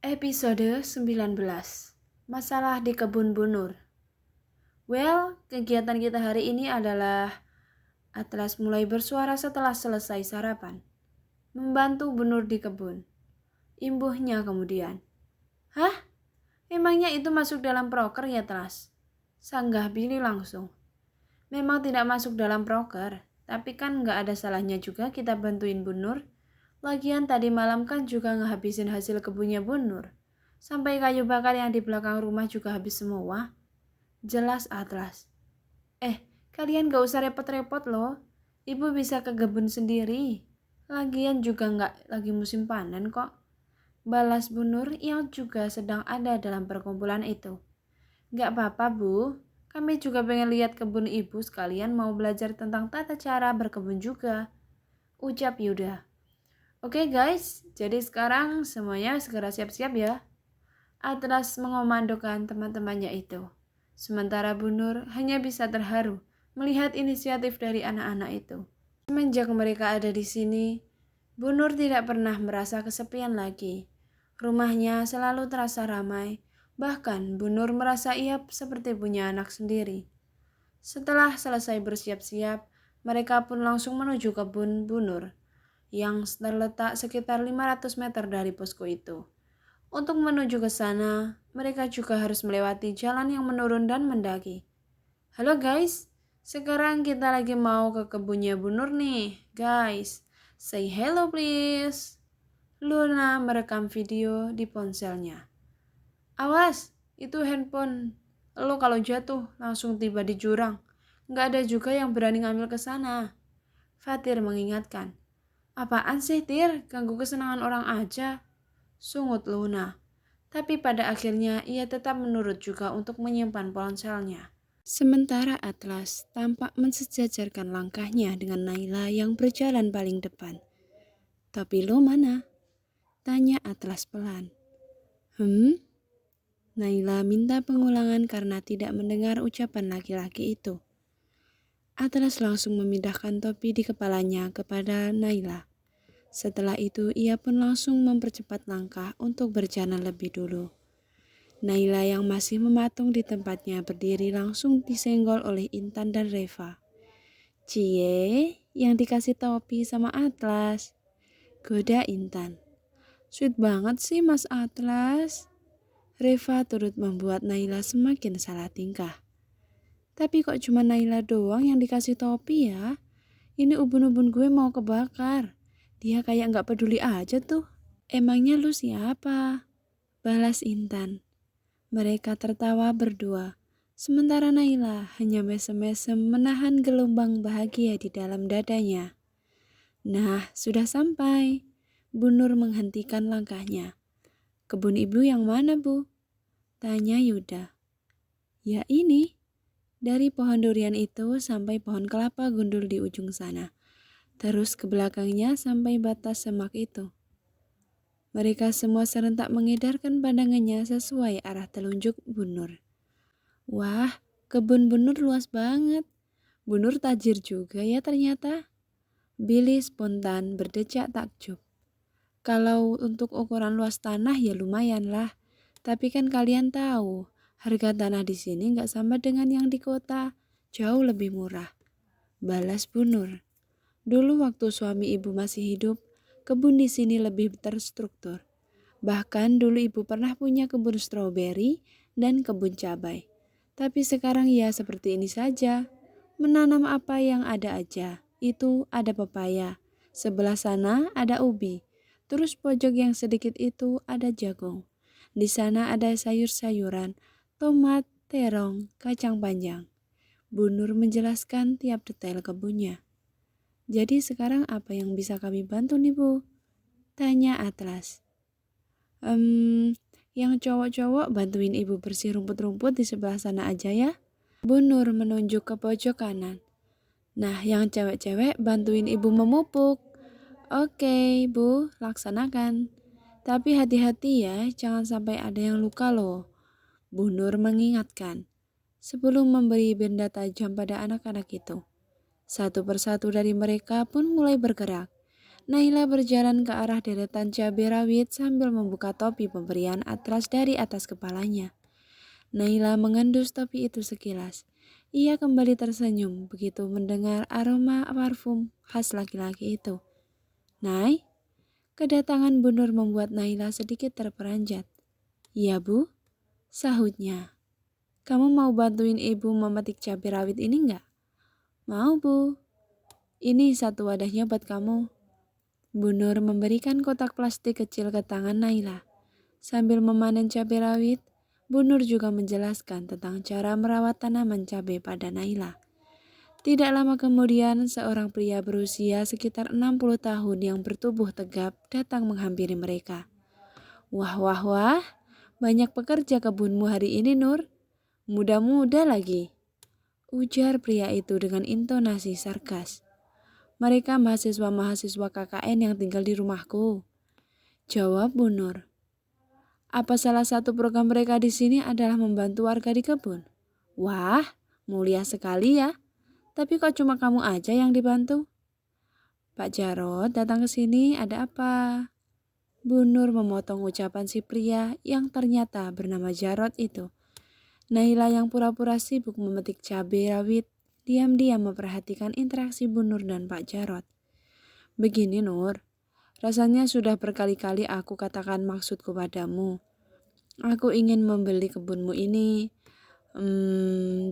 Episode 19. Masalah di kebun bunur. Kegiatan kita hari ini adalah Atlas mulai bersuara setelah selesai sarapan. Membantu bunur di kebun. Imbuhnya kemudian. Hah? Emangnya itu masuk dalam proker ya, Atlas? Sanggah Billy langsung. Memang tidak masuk dalam proker, tapi kan nggak ada salahnya juga kita bantuin bunur. Lagian tadi malam kan juga ngehabisin hasil kebunnya bunur. Sampai kayu bakar yang di belakang rumah juga habis semua. Jelas Atlas. Kalian gak usah repot-repot loh. Ibu bisa ke kebun sendiri. Lagian juga nggak lagi musim panen kok. Balas bunur yang juga sedang ada dalam perkumpulan itu. Gak apa-apa bu. Kami juga pengen lihat kebun ibu sekalian mau belajar tentang tata cara berkebun juga. Ucap Yuda. Oke guys, jadi sekarang semuanya segera siap-siap ya. Atlas mengomandokan teman-temannya itu. Sementara Bunur hanya bisa terharu melihat inisiatif dari anak-anak itu. Semenjak mereka ada di sini, Bunur tidak pernah merasa kesepian lagi. Rumahnya selalu terasa ramai, bahkan Bunur merasa ia seperti punya anak sendiri. Setelah selesai bersiap-siap, mereka pun langsung menuju kebun Bunur yang terletak sekitar 500 meter dari posko itu. Untuk menuju ke sana, mereka juga harus melewati jalan yang menurun dan mendaki. Halo guys, sekarang kita lagi mau ke kebunnya Bu Nur nih. Guys, say hello please. Luna merekam video di ponselnya. Awas, itu handphone. Lo kalau jatuh langsung tiba di jurang. Nggak ada juga yang berani ngambil ke sana. Fatir mengingatkan. Apaan sih Tir, ganggu kesenangan orang aja, sungut Luna. Tapi pada akhirnya ia tetap menurut juga untuk menyimpan ponselnya. Sementara Atlas tampak mensejajarkan langkahnya dengan Naila yang berjalan paling depan. Tapi lo mana? Tanya Atlas pelan. Naila minta pengulangan karena tidak mendengar ucapan laki-laki itu. Atlas langsung memindahkan topi di kepalanya kepada Naila. Setelah itu ia pun langsung mempercepat langkah untuk berjalan lebih dulu. Naila yang masih mematung di tempatnya berdiri langsung disenggol oleh Intan dan Reva. Cie, yang dikasih topi sama Atlas. Goda Intan. Sweet banget sih Mas Atlas. Reva turut membuat Naila semakin salah tingkah. Tapi kok cuma Naila doang yang dikasih topi ya? Ini ubun-ubun gue mau kebakar. Dia kayak gak peduli aja tuh. Emangnya lu siapa? Balas Intan. Mereka tertawa berdua. Sementara Naila hanya mesem-mesem menahan gelombang bahagia di dalam dadanya. Nah, sudah sampai. Bu Nur menghentikan langkahnya. Kebun ibu yang mana, Bu? Tanya Yuda. Ya ini. Dari pohon durian itu sampai pohon kelapa gundul di ujung sana. Terus ke belakangnya sampai batas semak itu. Mereka semua serentak mengedarkan pandangannya sesuai arah telunjuk Bu Nur. Wah, kebun Bu Nur luas banget. Bu Nur tajir juga ya ternyata. Billy spontan berdecak takjub. Kalau untuk ukuran luas tanah ya lumayan lah. Tapi kan kalian tahu, harga tanah di sini nggak sama dengan yang di kota. Jauh lebih murah. Balas Bu Nur. Dulu waktu suami ibu masih hidup, kebun di sini lebih terstruktur. Bahkan dulu ibu pernah punya kebun stroberi dan kebun cabai. Tapi sekarang ya seperti ini saja. Menanam apa yang ada aja. Itu ada pepaya. Sebelah sana ada ubi. Terus pojok yang sedikit itu ada jagung. Di sana ada sayur-sayuran, tomat, terong, kacang panjang. Bu Nur menjelaskan tiap detail kebunnya. Jadi sekarang apa yang bisa kami bantu nih Bu? Tanya Atlas. Yang cowok-cowok bantuin ibu bersih rumput-rumput di sebelah sana aja ya. Bu Nur menunjuk ke pojok kanan. Nah, yang cewek-cewek bantuin ibu memupuk. Oke, Bu, laksanakan. Tapi hati-hati ya, jangan sampai ada yang luka loh. Bu Nur mengingatkan sebelum memberi benda tajam pada anak-anak itu. Satu persatu dari mereka pun mulai bergerak. Naila berjalan ke arah deretan cabai rawit sambil membuka topi pemberian Atlas dari atas kepalanya. Naila mengendus topi itu sekilas. Ia kembali tersenyum begitu mendengar aroma parfum khas laki-laki itu. Nay, kedatangan Bu Nur membuat Naila sedikit terperanjat. Iya Bu, sahutnya. Kamu mau bantuin ibu memetik cabai rawit ini enggak? Mau Bu. Ini satu wadahnya buat kamu. Bu Nur memberikan kotak plastik kecil ke tangan Naila. Sambil memanen cabai rawit, Bu Nur juga menjelaskan tentang cara merawat tanaman cabai pada Naila. Tidak lama kemudian, seorang pria berusia sekitar 60 tahun yang bertubuh tegap datang menghampiri mereka. Wah, wah, wah, banyak pekerja kebunmu hari ini, Nur. Muda-muda lagi, ujar pria itu dengan intonasi sarkas. Mereka mahasiswa-mahasiswa KKN yang tinggal di rumahku, jawab Bu Nur. Apa salah satu program mereka di sini adalah membantu warga di kebun? Wah, mulia sekali ya. Tapi kok cuma kamu aja yang dibantu? Pak Jarod datang ke sini ada apa? Bu Nur memotong ucapan si pria yang ternyata bernama Jarod itu. Naila yang pura-pura sibuk memetik cabai rawit diam-diam memperhatikan interaksi Bu Nur dan Pak Jarod. Begini Nur, rasanya sudah berkali-kali aku katakan maksudku padamu. Aku ingin membeli kebunmu ini.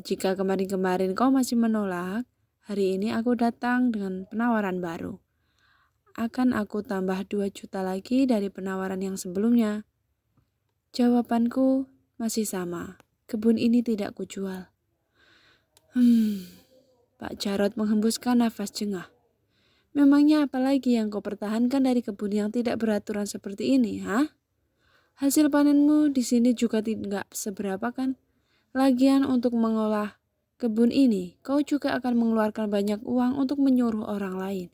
Jika kemarin-kemarin kau masih menolak, hari ini aku datang dengan penawaran baru. Akan aku tambah 2 juta lagi dari penawaran yang sebelumnya. Jawabanku masih sama, kebun ini tidak kujual. Pak Jarod menghembuskan nafas jengah. Memangnya apa lagi yang kau pertahankan dari kebun yang tidak beraturan seperti ini, ha? Hasil panenmu di sini juga tidak seberapa kan? Lagian untuk mengolah kebun ini, kau juga akan mengeluarkan banyak uang untuk menyuruh orang lain.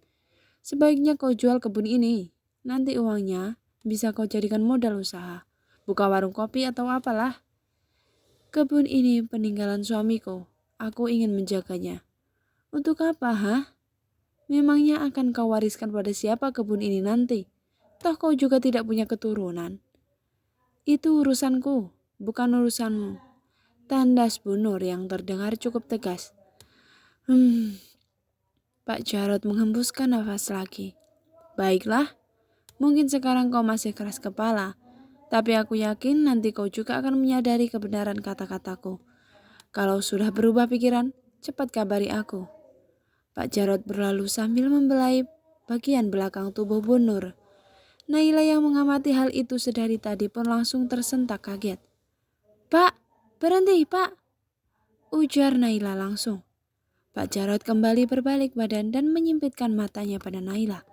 Sebaiknya kau jual kebun ini. Nanti uangnya bisa kau jadikan modal usaha. Buka warung kopi atau apalah. Kebun ini peninggalan suamiku. Aku ingin menjaganya. Untuk apa, ha? Memangnya akan kau wariskan pada siapa kebun ini nanti? Toh kau juga tidak punya keturunan. Itu urusanku, bukan urusanmu. Tandas Bu Nur yang terdengar cukup tegas. Pak Jarod menghembuskan nafas lagi. Baiklah, mungkin sekarang kau masih keras kepala, tapi aku yakin nanti kau juga akan menyadari kebenaran kata-kataku. Kalau sudah berubah pikiran, cepat kabari aku. Pak Jarod berlalu sambil membelai bagian belakang tubuh Bu Nur. Naila yang mengamati hal itu sedari tadi pun langsung tersentak kaget. Pak, berhenti Pak, ujar Naila langsung. Pak Jarod kembali berbalik badan dan menyempitkan matanya pada Naila.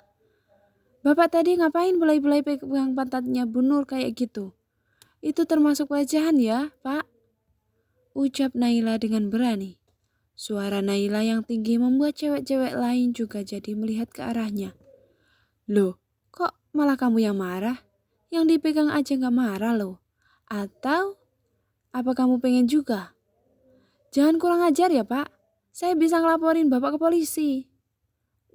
Bapak tadi ngapain belai-belai pegang pantatnya Bu Nur kayak gitu? Itu termasuk pelecehan ya, Pak? Ucap Naila dengan berani. Suara Naila yang tinggi membuat cewek-cewek lain juga jadi melihat ke arahnya. Loh, kok malah kamu yang marah? Yang dipegang aja gak marah loh. Atau apa kamu pengen juga? Jangan kurang ajar ya Pak. Saya bisa ngelaporin Bapak ke polisi.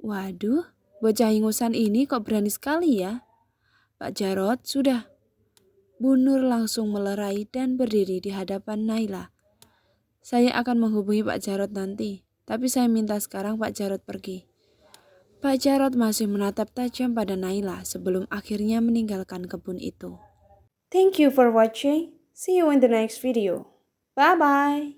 Waduh, bocah ingusan ini kok berani sekali ya. Pak Jarod, sudah. Bu Nur langsung melerai dan berdiri di hadapan Naila. Saya akan menghubungi Pak Jarod nanti, tapi saya minta sekarang Pak Jarod pergi. Pak Jarod masih menatap tajam pada Naila sebelum akhirnya meninggalkan kebun itu. Thank you for watching. See you in the next video. Bye-bye.